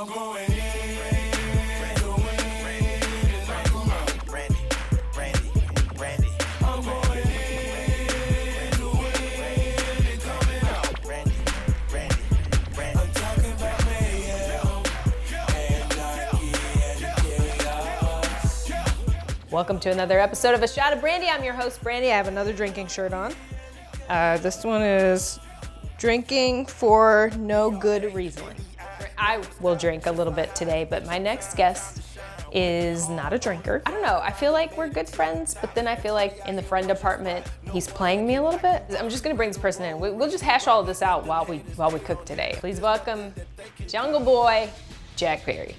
I'm going in to win. Brandi. I'm going in to win and coming out. Brandi. I'm talking about mayhem and chaos. Welcome to another episode of A Shot of Brandi. I'm your host, Brandi. I have another drinking shirt on. This one is drinking for no good reason. I will drink a little bit today, but my next guest is not a drinker. I don't know, I feel like we're good friends, but then I feel like in the friend department, he's playing me a little bit. I'm just gonna bring this person in. We'll just hash all of this out while we cook today. Please welcome Jungle Boy, Jack Berry.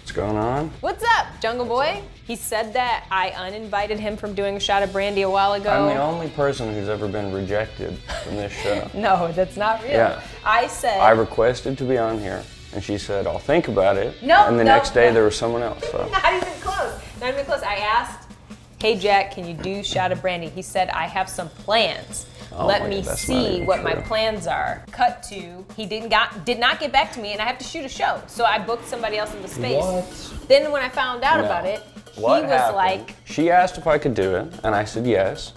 What's going on? What's up, Jungle Boy? He said that I uninvited him from doing A Shot of Brandi a while ago. I'm the only person who's ever been rejected from this show. No, that's not real. Yeah. I requested to be on here, and she said, I'll think about it. No, and the next day there was someone else. So. Not even close. Not even close. I asked, hey Jack, can you do Shot of Brandi? He said, I have some plans. Let me see what my plans are. Cut to, he did not get back to me, and I have to shoot a show. So I booked somebody else in the space. What? Then when I found out about it, What he was happened? like, she asked if I could do it, and I said yes.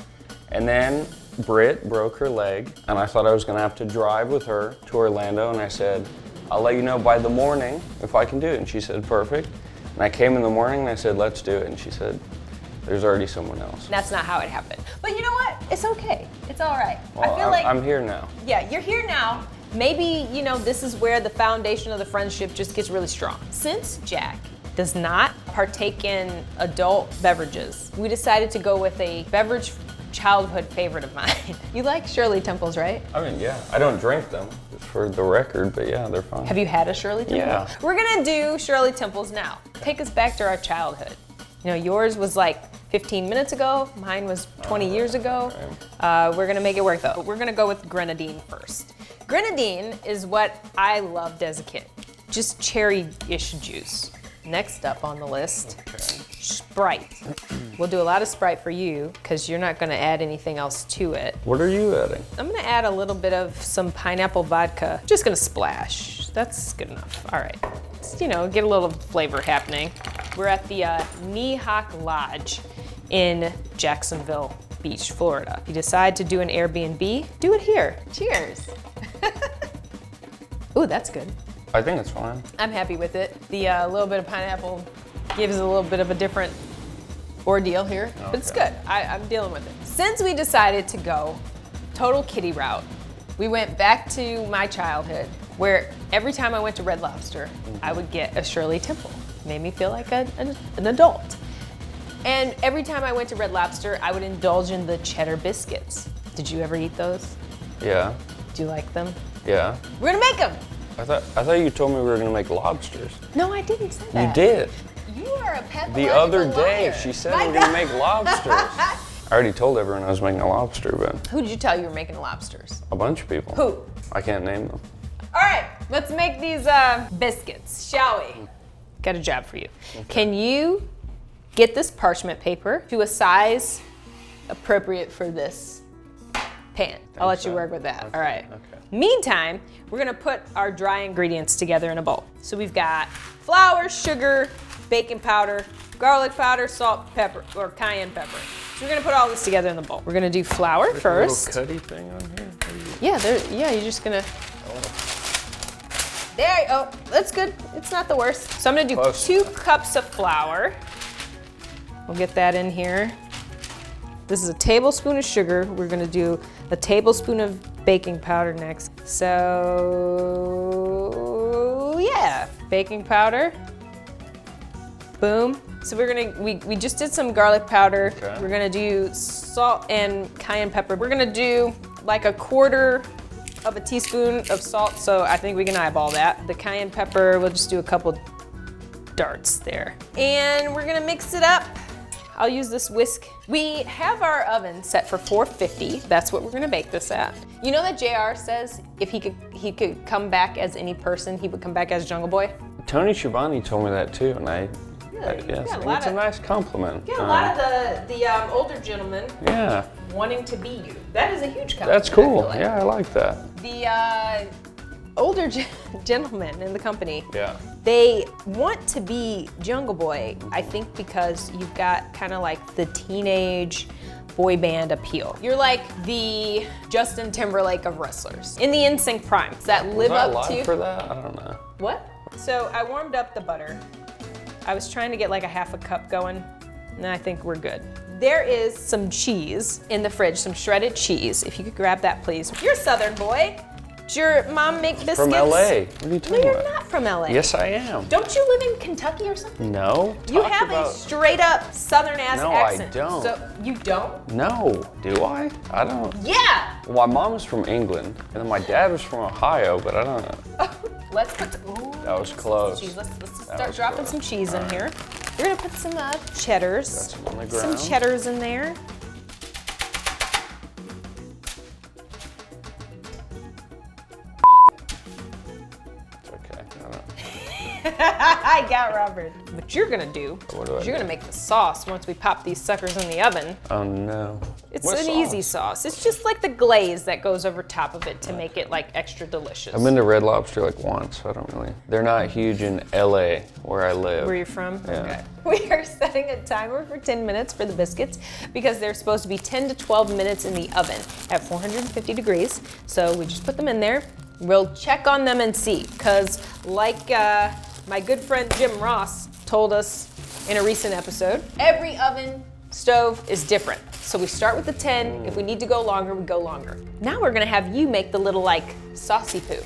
And then Britt broke her leg, and I thought I was gonna have to drive with her to Orlando, and I said, I'll let you know by the morning if I can do it. And she said, perfect. And I came in the morning and I said, let's do it. And she said, there's already someone else. that's not how it happened. But you know what? It's okay. It's all right. Well, I feel like I'm here now. Yeah, you're here now. Maybe, this is where the foundation of the friendship just gets really strong. Since Jack does not partake in adult beverages, we decided to go with a beverage childhood favorite of mine. You like Shirley Temples, right? I mean, yeah, I don't drink them, just for the record, but yeah, they're fine. Have you had a Shirley Temple? Yeah. We're gonna do Shirley Temples now. Take us back to our childhood. Yours was like 15 minutes ago, mine was 20 years ago. Okay. We're gonna make it work though. We're gonna go with grenadine first. Grenadine is what I loved as a kid. Just cherry-ish juice. Next up on the list, Sprite. We'll do a lot of Sprite for you because you're not gonna add anything else to it. What are you adding? I'm gonna add a little bit of some pineapple vodka. Just gonna splash. That's good enough. All right. Just, get a little flavor happening. We're at the Neehawk Lodge in Jacksonville Beach, Florida. If you decide to do an Airbnb, do it here. Cheers. Ooh, that's good. I think it's fine. I'm happy with it. The little bit of pineapple gives a little bit of a different ordeal here, but it's good. I'm dealing with it. Since we decided to go total kiddie route, we went back to my childhood where every time I went to Red Lobster, I would get a Shirley Temple. Made me feel like an adult. And every time I went to Red Lobster, I would indulge in the cheddar biscuits. Did you ever eat those? Yeah. Do you like them? Yeah. We're gonna make them. I thought you told me we were gonna make lobsters. No, I didn't say that. You did. You are a pathological The other day, liar. she said we were gonna make lobsters. I already told everyone I was making a lobster, but Who did you tell you were making lobsters? a bunch of people. Who? I can't name them. All right, let's make these biscuits, shall we? Got a job for you. Okay. Can you get this parchment paper to a size appropriate for this pan? I'll let you work with that. Okay. All right. Okay. Meantime, we're gonna put our dry ingredients together in a bowl. So we've got flour, sugar, baking powder, garlic powder, salt, pepper, or cayenne pepper. So we're gonna put all this together in the bowl. We're gonna do flour first. A little cutty thing on here. Yeah, you're just gonna. There you go. That's good. It's not the worst. So I'm gonna do 2 cups of flour. We'll get that in here. This is a tablespoon of sugar. We're gonna do a tablespoon of baking powder next. So yeah, baking powder. Boom. So we just did some garlic powder. Okay. We're gonna do salt and cayenne pepper. We're gonna do like 1/4 of a teaspoon of salt, so I think we can eyeball that. The cayenne pepper, we'll just do a couple darts there. And we're gonna mix it up. I'll use this whisk. We have our oven set for 450. That's what we're gonna bake this at. You know that JR says if he could come back as any person, he would come back as Jungle Boy? Tony Schiavone told me that too, and I Really? yes, Yeah, I think it's a nice compliment. Yeah, a lot of the older gentlemen Yeah, wanting to be you. That is a huge compliment. that's cool. I feel like. Yeah, I like that. The older gentlemen in the company Yeah. They want to be Jungle Boy, I think, because you've got kind of like the teenage boy band appeal. You're like the Justin Timberlake of wrestlers in the NSYNC primes that live up Was I to. alive for that? I don't know. What? So I warmed up the butter. I was trying to get like a half a cup going, and I think we're good. There is some cheese in the fridge, some shredded cheese. If you could grab that, please. You're a Southern boy. Did your mom make biscuits? From LA. What are you No, talking you're about? not from LA. Yes, I am. Don't you live in Kentucky or something? No. You Talk have about... a straight up Southern ass No, I accent. don't. So you don't? No. Do I? I don't. Yeah. Well, my mom was from England, and then my dad was from Ohio, but I don't know. Let's put. Ooh, That was close. cheese. Let's That start was dropping close. some cheese in All here. We're gonna put some cheddars. Some on the Some ground. cheddars in there. Okay. I don't know. I got Robert. What you're gonna do What do I is you're do? gonna make the sauce once we pop these suckers in the oven. Oh no. It's What an sauce? easy sauce. It's just like the glaze that goes over top of it to make it like extra delicious. I've been to Red Lobster like once, so I don't really. They're not huge in LA where I live. Where you from? Yeah. Okay. We are setting a timer for 10 minutes for the biscuits because they're supposed to be 10 to 12 minutes in the oven at 450 degrees. So we just put them in there. We'll check on them and see, because like my good friend Jim Ross told us in a recent episode, every oven stove is different. So we start with the 10. If we need to go longer, we go longer. Now we're gonna have you make the little like saucy poo.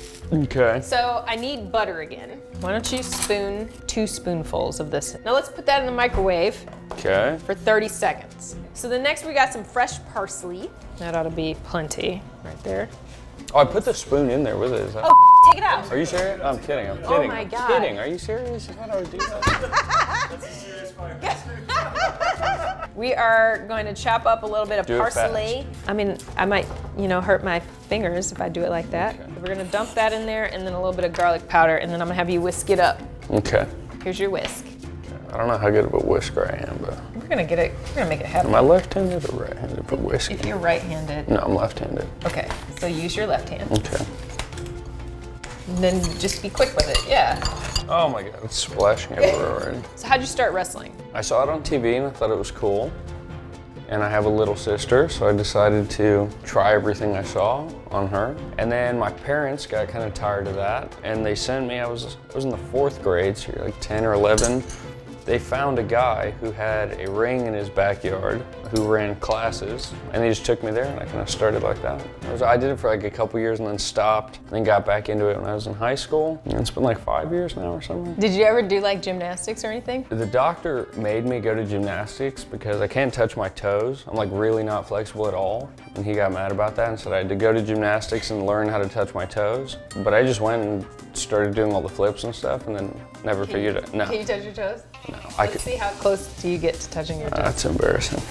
Okay. So I need butter again. Why don't you spoon 2 spoonfuls of this? Now let's put that in the microwave Okay. for 30 seconds. So the next we got some fresh parsley. That ought to be plenty right there. Oh, I put the spoon in there with it. Is that... Oh, take it out. Are you serious? I'm kidding. I'm kidding. Oh my I'm God. kidding. Are you serious? How do I do that? That's a serious podcast. We are going to chop up a little bit of Do it parsley. I mean, I might, hurt my fingers if I do it like that. Okay. We're gonna dump that in there and then a little bit of garlic powder, and then I'm gonna have you whisk it up. Okay. Here's your whisk. I don't know how good of a whisker I am, but We're gonna get it, we're gonna make it happen. am I left-handed or right-handed for whiskey? If you're right-handed, No, I'm left-handed. okay, so use your left hand. Okay. And then just be quick with it, yeah. Oh my God, it's splashing everywhere already. So how'd you start wrestling? I saw it on TV and I thought it was cool. And I have a little sister, so I decided to try everything I saw on her. And then my parents got kind of tired of that, and they sent me, I was in the 4th grade, so you're like 10 or 11. They found a guy who had a ring in his backyard who ran classes, and they just took me there, and I kind of started like that. I did it for like a couple years and then stopped, and then got back into it when I was in high school. And it's been like 5 years now or something. Did you ever do like gymnastics or anything? The doctor made me go to gymnastics because I can't touch my toes. I'm like really not flexible at all. And he got mad about that and said I had to go to gymnastics and learn how to touch my toes. But I just went and started doing all the flips and stuff and then never figured it. No, Can you touch your toes? no. I Let's could, see how close do you get to touching your toes. that's embarrassing.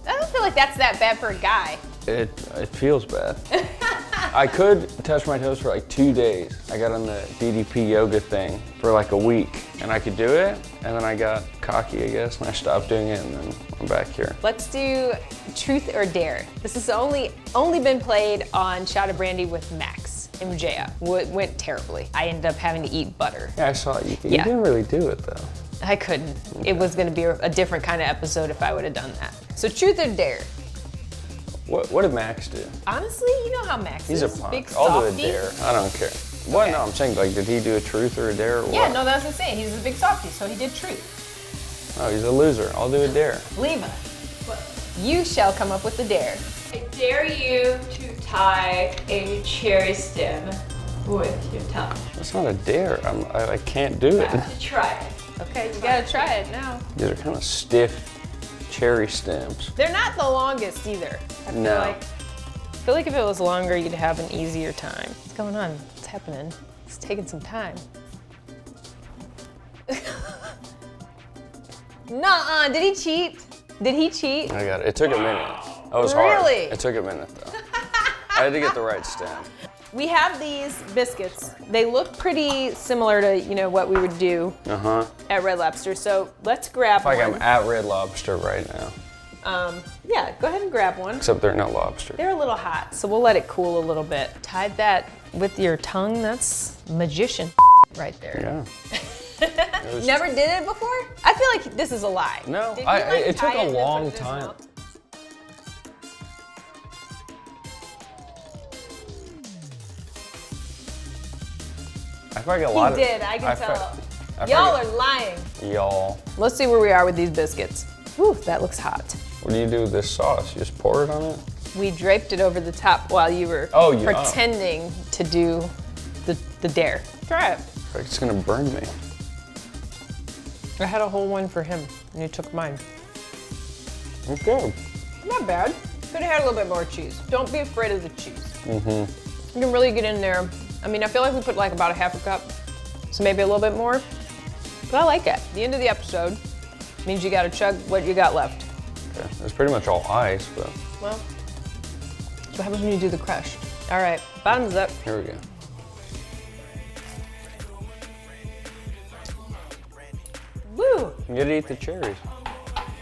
I don't feel like that's that bad for a guy. It feels bad. I could touch my toes for like 2 days. I got on the DDP yoga thing for like a week and I could do it. And then I got cocky, I guess, and I stopped doing it and then I'm back here. Let's do truth or dare. This has only been played on Shot of Brandy with Max and Mujaya. It went terribly. I ended up having to eat butter. Yeah, I saw it. You Yeah. didn't really do it though. I couldn't. It was gonna be a different kind of episode if I would have done that. So truth or dare? What did Max do? Honestly, you know how Max He's is. a punk. Big I'll do a softy. dare. I don't care. What? Okay. No, I'm saying like, did he do a truth or a dare or Yeah, what? no, that's what I'm saying. He's a big softy, so he did truth. Oh, he's a loser. I'll do a dare. Leva, you shall come up with the dare. I dare you to tie a cherry stem with your tongue. That's not a dare. I can't do You it. have to try it. Okay, you gotta try it now. These are kind of stiff cherry stems. They're not the longest either. I feel like if it was longer, you'd have an easier time. What's going on? What's happening? It's taking some time. Nuh-uh, did he cheat? Did he cheat? I got it. It took a minute. That was hard. Really? It took a minute though. I had to get the right stem. We have these biscuits. They look pretty similar to, what we would do at Red Lobster. So let's grab Like one. I'm at Red Lobster right now, Yeah, go ahead and grab one. except they're not lobster. They're a little hot, so we'll let it cool a little bit. Tied that with your tongue, that's magician. right there. Yeah. It was- Never did it before? I feel like this is a lie. No, Did you, like, it took tie a and then put long it in his time. mouth? I feel like a lot He of. did, I can tell. I Y'all feel are lying. like- Y'all. Let's see where we are with these biscuits. Whew, that looks hot. What do you do with this sauce? You just pour it on it? We draped it over the top while you were pretending to do the dare. Try it. I feel like it's gonna burn me. I had a whole one for him, and you took mine. Okay. Not bad. Could have had a little bit more cheese. Don't be afraid of the cheese. You can really get in there. I mean, I feel like we put like about a half a cup, so maybe a little bit more. But I like it. The end of the episode means you gotta chug what you got left. Okay. It's pretty much all ice, but Well, that's what happens when you do the crush. All right, bottoms up. here we go. Woo! You gotta eat the cherries.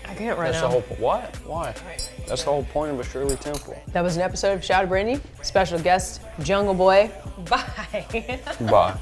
I can't right That's now. the whole What? Why? That's the whole point of a Shirley Temple. That was an episode of Shout of Brandi. Special guest, Jungle Boy. Bye. Bye.